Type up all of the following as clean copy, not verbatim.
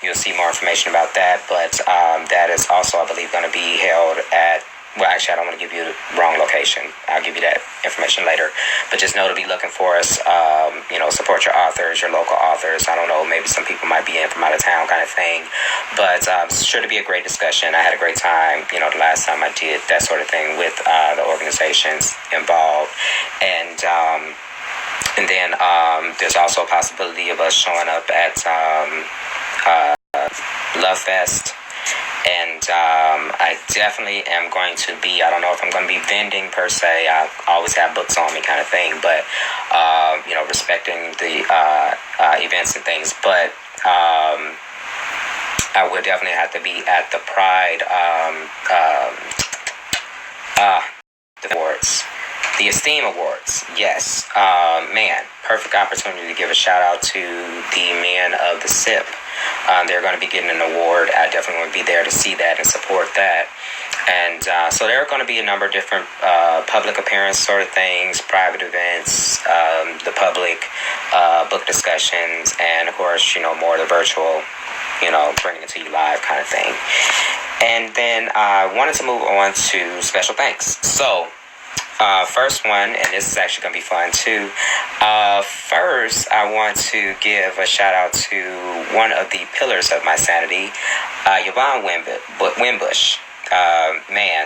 you'll see more information about that. But that is also, I believe, going to be held at, well, actually, I don't want to give you the wrong location. I'll give you that information later. But just know to be looking for us. Support your authors, your local authors. I don't know, maybe some people might be in from out of town kind of thing. But it's sure to be a great discussion. I had a great time, the last time I did that sort of thing with the organizations involved. And then there's also a possibility of us showing up at Love Fest. And I definitely am going to be, I don't know if I'm going to be vending per se. I always have books on me kind of thing, but, respecting the events and things. But I would definitely have to be at the Pride the awards. The Esteem Awards, yes. Perfect opportunity to give a shout out to the men of the SIP. They're going to be getting an award. I definitely want to be there to see that and support that. And so there are going to be a number of different public appearance sort of things, private events, the public book discussions, and of course, more of the virtual, bringing it to you live kind of thing. And then I wanted to move on to special thanks. So, first one, and this is actually going to be fun too. First, I want to give a shout out to one of the pillars of my sanity, Yvonne Wimbush.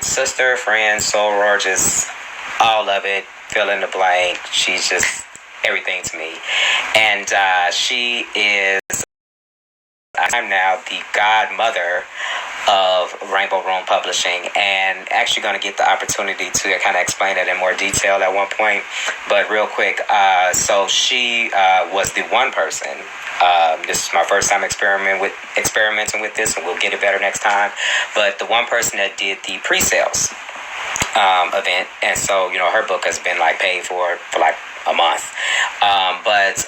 Sister, friend, soror, just all of it, fill in the blank. She's just everything to me. And she is, I'm now the godmother of Rainbow Room Publishing, and actually going to get the opportunity to kind of explain it in more detail at one point. But real quick, so she was the one person. This is my first time experimenting with this, and we'll get it better next time. But the one person that did the pre-sales event, and so her book has been paid for like a month. But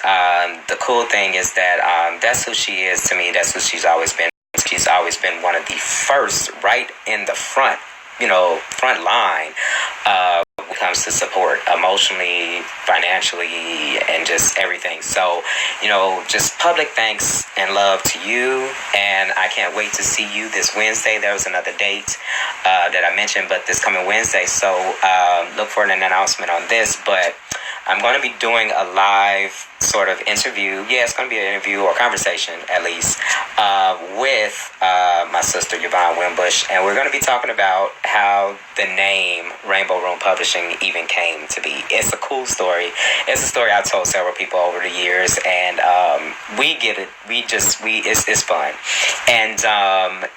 the cool thing is that that's who she is to me. That's who she's always been. She's always been one of the first, right in the front line when it comes to support emotionally, financially, and just everything. So, just public thanks and love to you. And I can't wait to see you this Wednesday. There was another date that I mentioned, but this coming Wednesday. So look for an announcement on this. But I'm going to be doing a live sort of interview. Yeah, it's going to be an interview or conversation, at least, with my sister, Yvonne Wimbush. And we're going to be talking about how the name Rainbow Room Publishing even came to be. It's a cool story. It's a story I've told several people over the years. And we get it. It's fun. And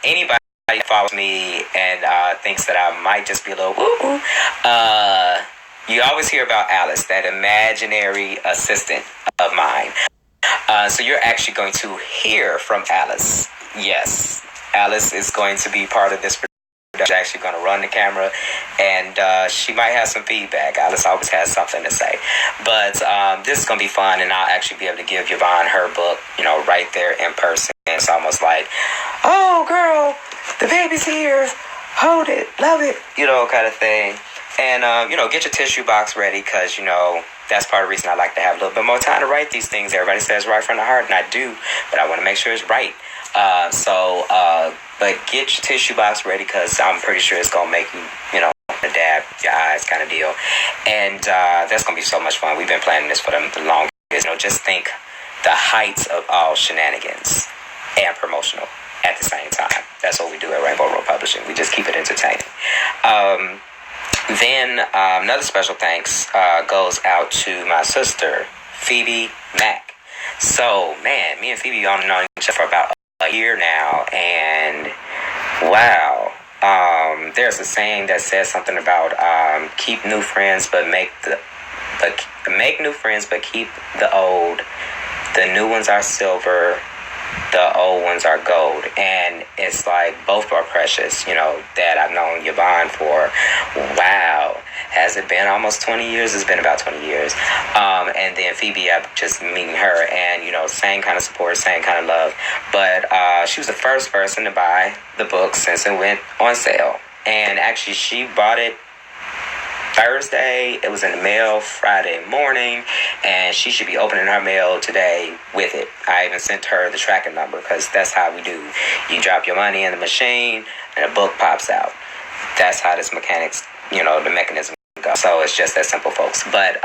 anybody that follows me and thinks that I might just be a little woo-woo, you always hear about Alice, that imaginary assistant of mine. So you're actually going to hear from Alice. Yes, Alice is going to be part of this production. She's actually going to run the camera, and she might have some feedback. Alice always has something to say. But this is going to be fun, and I'll actually be able to give Yvonne her book, right there in person. It's almost like, oh, girl, the baby's here. Hold it, love it, kind of thing. And, get your tissue box ready because, that's part of the reason I like to have a little bit more time to write these things. Everybody says right from the heart, and I do, but I want to make sure it's right. But get your tissue box ready because I'm pretty sure it's going to make you, dab your eyes kind of deal. And that's going to be so much fun. We've been planning this for the longest. Just think the heights of all shenanigans and promotional at the same time. That's what we do at Rainbow Road Publishing. We just keep it entertaining. Then another special thanks goes out to my sister, Phoebe Mack. So, man, me and Phoebe only known each other for about a year now, and wow, there's a saying that says something about keep new friends, but make new friends, but keep the old. The new ones are silver. The old ones are gold, and it's like both are precious, that I've known Yvonne for, wow, has it been almost 20 years? It's been about 20 years, and then Phoebe, I'm just meeting her, and, same kind of support, same kind of love, but she was the first person to buy the book since it went on sale, and actually she bought it Thursday. It was in the mail Friday morning, and she should be opening her mail today with it. I even sent her the tracking number because that's how we do. You drop your money in the machine, and a book pops out. That's how this the mechanism goes. So it's just that simple, folks. But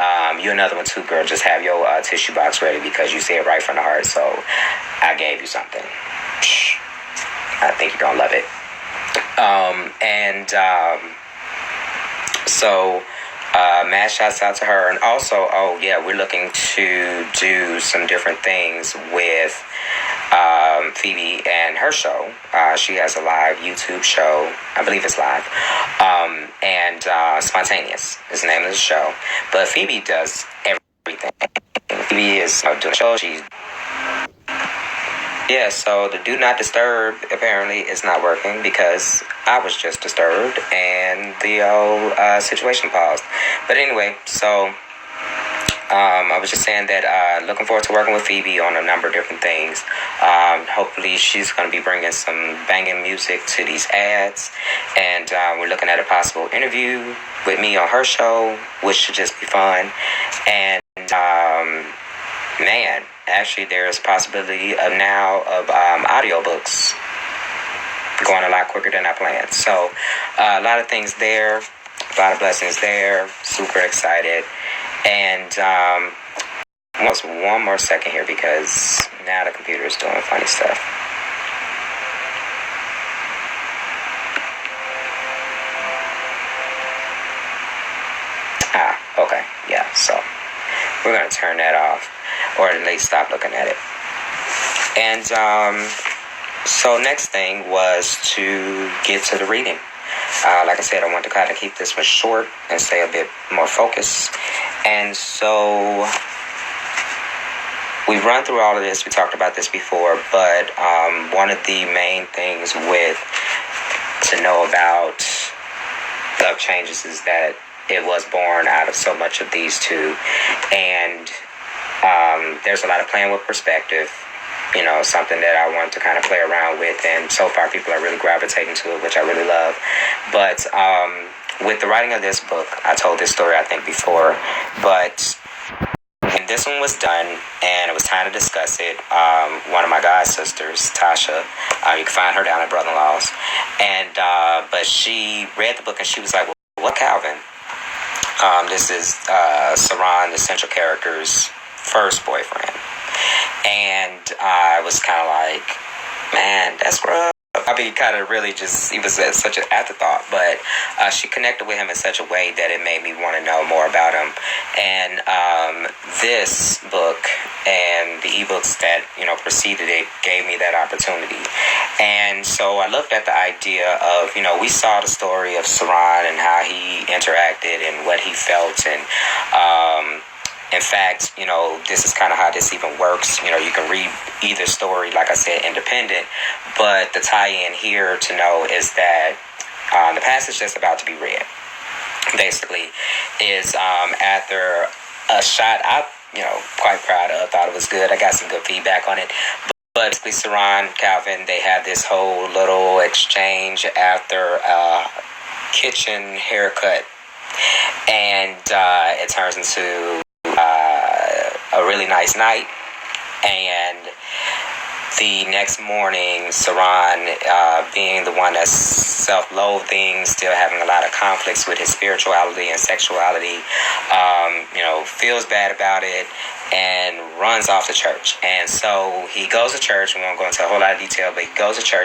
you another one too, girl. Just have your tissue box ready because you say it right from the heart. So I gave you something. I think you're gonna love it. So mad shouts out to her. And also, we're looking to do some different things with Phoebe and her show. She has a live YouTube show. I believe it's live. And Spontaneous is the name of the show. But Phoebe does everything. Phoebe is doing a show. So the do not disturb apparently is not working because I was just disturbed and the situation paused. But anyway, so I was just saying that looking forward to working with Phoebe on a number of different things. Hopefully she's going to be bringing some banging music to these ads. And we're looking at a possible interview with me on her show, which should just be fun. And man, actually there's a possibility of audiobooks going a lot quicker than I planned. So a lot of things there, a lot of blessings there, super excited. And almost one more second here because now the computer is doing funny stuff. Okay, yeah, so we're going to turn that off, or at least stop looking at it. And so next thing was to get to the reading. Like I said, I want to kind of keep this one short and stay a bit more focused. And so we've run through all of this. We talked about this before, but one of the main things to know about Love Changes is that it was born out of so much of these two. And there's a lot of playing with perspective, something that I want to kind of play around with. And so far people are really gravitating to it, which I really love. But with the writing of this book, I told this story, I think, before, but when this one was done and it was time to discuss it, one of my god sisters, Tasha, you can find her down at Brother-in-Law's, and but she read the book and she was like, well, what Calvin? This is Saran, the central character's first boyfriend. And I was kind of like, man, that's rough. I mean, kind of really he was such an afterthought, but she connected with him in such a way that it made me want to know more about him. And this book and the ebooks that, preceded it gave me that opportunity. And so I looked at the idea of, we saw the story of Saran and how he interacted and what he felt. And in fact, this is kind of how this even works. You can read either story, like I said, independent. But the tie-in here to know is that the passage that's about to be read, basically, is after a shot I'm, quite proud of. Thought it was good. I got some good feedback on it. But basically, Saran, Calvin, they had this whole little exchange after a kitchen haircut. And it turns into a really nice night. And the next morning, Saran, being the one that's self-loathing, still having a lot of conflicts with his spirituality and sexuality, feels bad about it and runs off to church. And so he goes to church. We won't go into a whole lot of detail, but he goes to church.